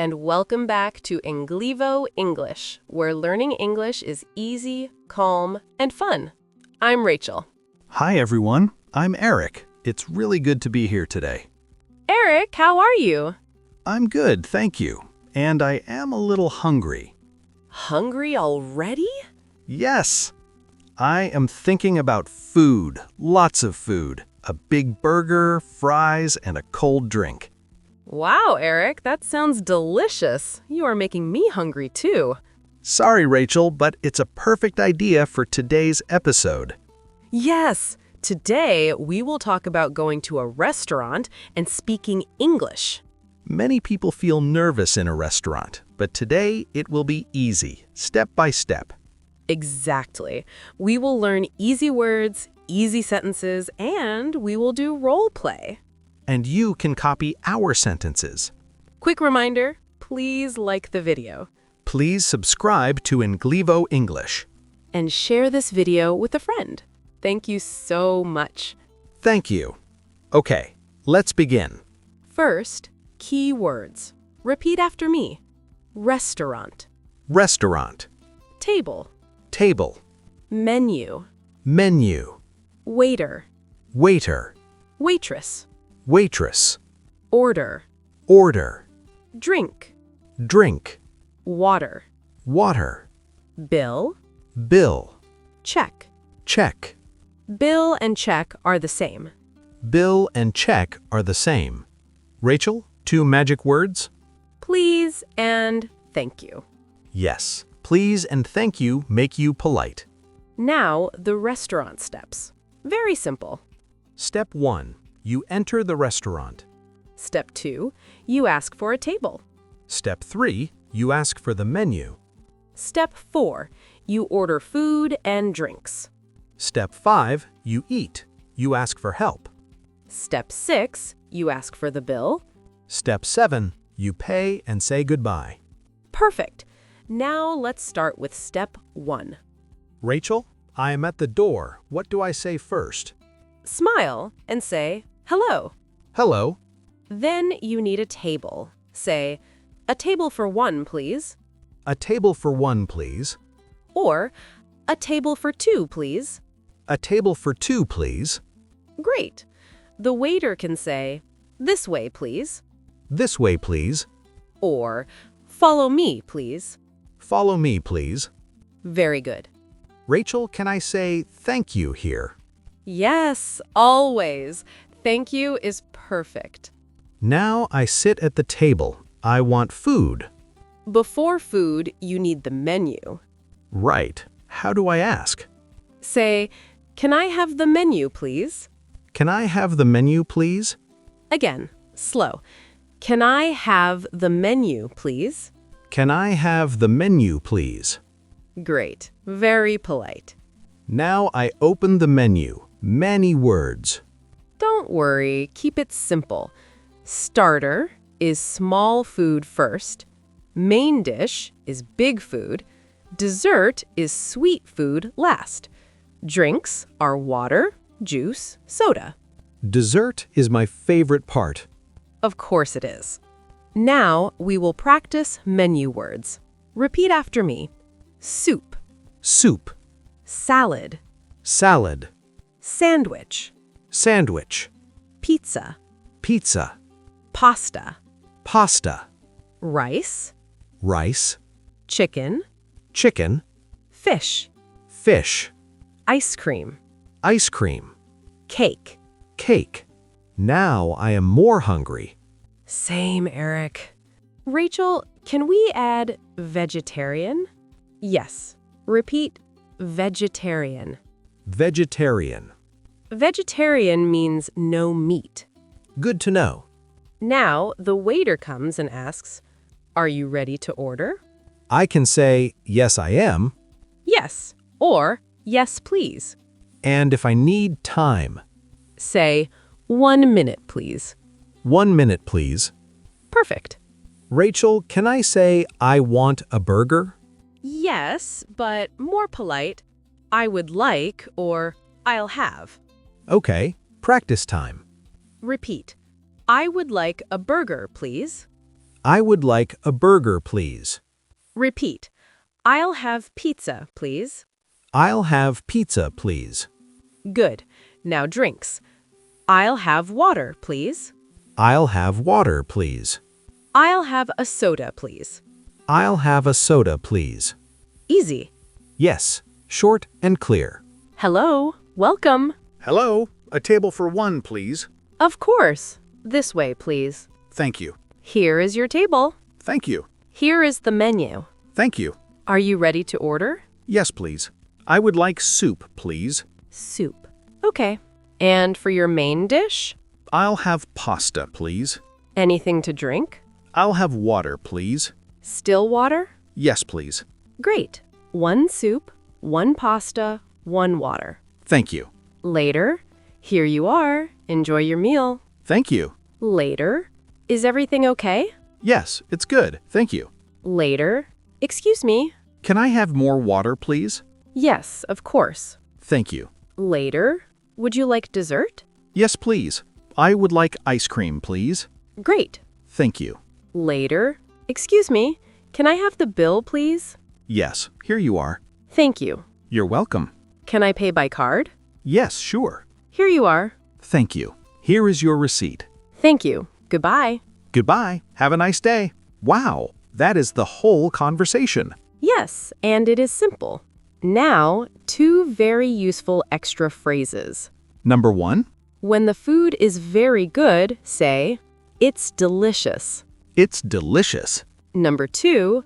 and welcome back to ENGLIVO English, where learning English is easy, calm, and fun. I'm Rachel. Hi everyone, I'm Eric. It's really good to be here today. Eric, how are you? I'm good, thank you. And I am a little hungry. Hungry already? Yes! I am thinking about food, lots of food. A big burger, fries, and a cold drink. Wow, Eric, that sounds delicious. You are making me hungry too. Sorry, Rachel, but it's a perfect idea for today's episode. Yes, today we will talk about going to a restaurant and speaking English. Many people feel nervous in a restaurant, but today it will be easy, step by step. Exactly. We will learn easy words, easy sentences, and we will do role play. And you can copy our sentences. Quick reminder, please like the video. Please subscribe to ENGLIVO English. And share this video with a friend. Thank you so much. Thank you. Okay, let's begin. First, key words. Repeat after me. Restaurant. Restaurant. Table. Table. Menu. Menu. Waiter. Waiter. Waitress. Waitress. Order. Order. Drink. Drink. Water. Water. Bill. Bill. Check. Check. Bill and check are the same. Bill and check are the same. Rachel, 2 magic words? Please and thank you. Yes. Please and thank you make you polite. Now, the restaurant steps. Very simple. Step 1. You enter the restaurant. Step 2. You ask for a table. Step 3. You ask for the menu. Step 4. You order food and drinks. Step 5. You eat. You ask for help. Step 6. You ask for the bill. Step 7. You pay and say goodbye. Perfect. Now let's start with step 1. Rachel, I am at the door. What do I say first? Smile and say, hello. Hello. Then you need a table. Say, a table for 1, please. A table for 1, please. Or, a table for 2, please. A table for 2, please. Great. The waiter can say, this way, please. This way, please. Or, follow me, please. Follow me, please. Very good. Rachel, can I say thank you here? Yes, always. Thank you is perfect. Now I sit at the table. I want food. Before food, you need the menu. Right. How do I ask? Say, can I have the menu, please? Can I have the menu, please? Again, slow. Can I have the menu, please? Can I have the menu, please? Great. Very polite. Now I open the menu. Many words. Don't worry, keep it simple. Starter is small food first. Main dish is big food. Dessert is sweet food last. Drinks are water, juice, soda. Dessert is my favorite part. Of course it is. Now we will practice menu words. Repeat after me. Soup. Soup. Salad. Salad. Sandwich. Sandwich. Pizza. Pizza. Pasta. Pasta. Rice. Rice. Chicken. Chicken. Fish. Fish. Ice cream. Ice cream. Cake. Cake. Now I am more hungry. Same, Eric. Rachel, can we add vegetarian? Yes. Repeat vegetarian. Vegetarian. Vegetarian means no meat. Good to know. Now, the waiter comes and asks, are you ready to order? I can say, yes, I am. Yes, or yes, please. And if I need time, Say, 1 minute, please. 1 minute, please. Perfect. Rachel, can I say, I want a burger? Yes, but more polite. I would like or I'll have. Okay, practice time. Repeat. I would like a burger, please. I would like a burger, please. Repeat. I'll have pizza, please. I'll have pizza, please. Good. Now drinks. I'll have water, please. I'll have water, please. I'll have a soda, please. I'll have a soda, please. Easy. Yes, short and clear. Hello. Welcome. Hello, a table for one, please. Of course. This way, please. Thank you. Here is your table. Thank you. Here is the menu. Thank you. Are you ready to order? Yes, please. I would like soup, please. Soup. Okay. And for your main dish? I'll have pasta, please. Anything to drink? I'll have water, please. Still water? Yes, please. Great. One soup, one pasta, one water. Thank you. Later. Here you are. Enjoy your meal. Thank you. Later. Is everything okay? Yes, it's good. Thank you. Later. Excuse me. Can I have more water, please? Yes, of course. Thank you. Later. Would you like dessert? Yes, please. I would like ice cream, please. Great. Thank you. Later. Excuse me. Can I have the bill, please? Yes, here you are. Thank you. You're welcome. Can I pay by card? Yes, sure. Here you are. Thank you. Here is your receipt. Thank you. Goodbye. Goodbye. Have a nice day. Wow, that is the whole conversation. Yes, and it is simple. Now, two very useful extra phrases. Number 1, When the food is very good, say, it's delicious. it's delicious. Number 2,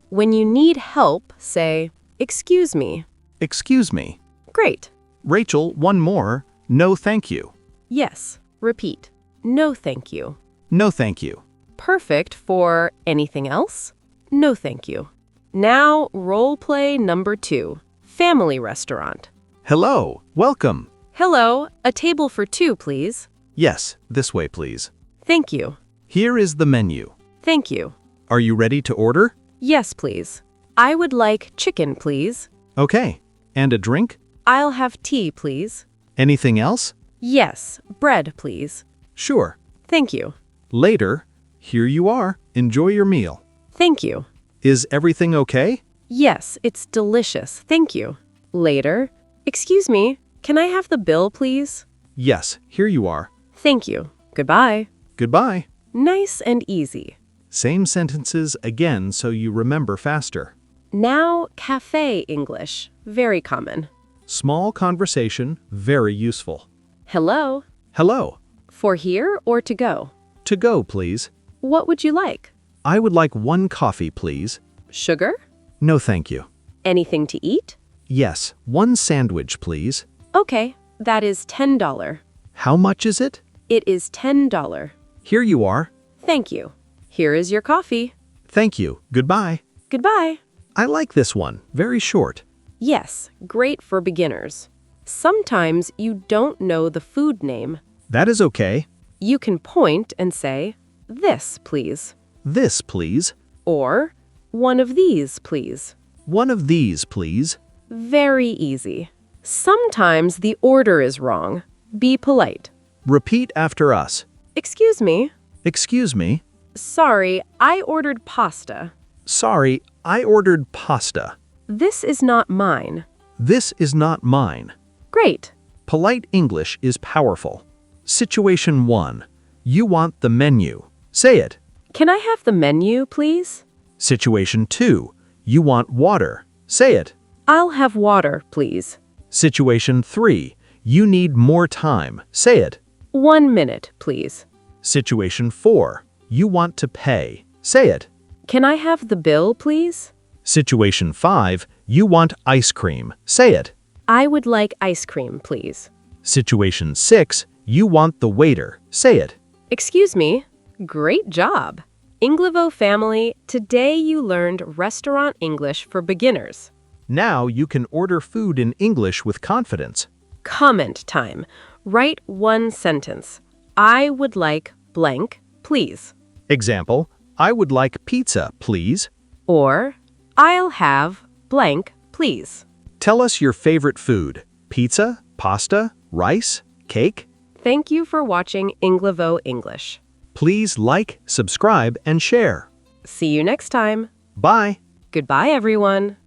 when you need help, say, excuse me. Excuse me. Great. Rachel, one more. No, thank you. Yes. Repeat. No, thank you. No, thank you. Perfect for anything else? No, thank you. Now, role play number 2. Family restaurant. Hello, welcome. Hello, a table for 2, please. Yes, this way, please. Thank you. Here is the menu. Thank you. Are you ready to order? Yes, please. I would like chicken, please. Okay. And a drink? I'll have tea, please. Anything else? Yes, bread, please. Sure. Thank you. Later. Here you are. Enjoy your meal. Thank you. Is everything okay? Yes, it's delicious. Thank you. Later. Excuse me, can I have the bill, please? Yes, here you are. Thank you. Goodbye. Goodbye. Nice and easy. Same sentences again so you remember faster. Now, cafe English. Very common. Small conversation, very useful. Hello. Hello. For here or to go? To go, please. What would you like? I would like one coffee, please. Sugar? No, thank you. Anything to eat? Yes, one sandwich, please. Okay, that is $10. How much is it? It is $10. Here you are. Thank you. Here is your coffee. Thank you. Goodbye. Goodbye. I like this one. Very short. Yes, great for beginners. Sometimes you don't know the food name. That is okay. You can point and say, this, please. This, please. Or, one of these, please. One of these, please. Very easy. Sometimes the order is wrong. Be polite. Repeat after us. Excuse me. Excuse me. Sorry, I ordered pasta. Sorry, I ordered pasta. This is not mine. This is not mine. Great. Polite English is powerful. Situation 1. You want the menu. Say it. Can I have the menu, please? Situation 2. You want water. Say it. I'll have water, please. Situation 3. You need more time. Say it. 1 minute, please. Situation 4. You want to pay. Say it. Can I have the bill, please? Situation 5. You want ice cream. Say it. I would like ice cream, please. Situation 6. You want the waiter. Say it. Excuse me. Great job. ENGLIVO family, today you learned restaurant English for beginners. Now you can order food in English with confidence. Comment time. Write one sentence. I would like blank, please. Example, I would like pizza, please. Or, I'll have blank, please. Tell us your favorite food. Pizza, pasta, rice, cake? Thank you for watching ENGLIVO English. Please like, subscribe, and share. See you next time. Bye. Goodbye, everyone.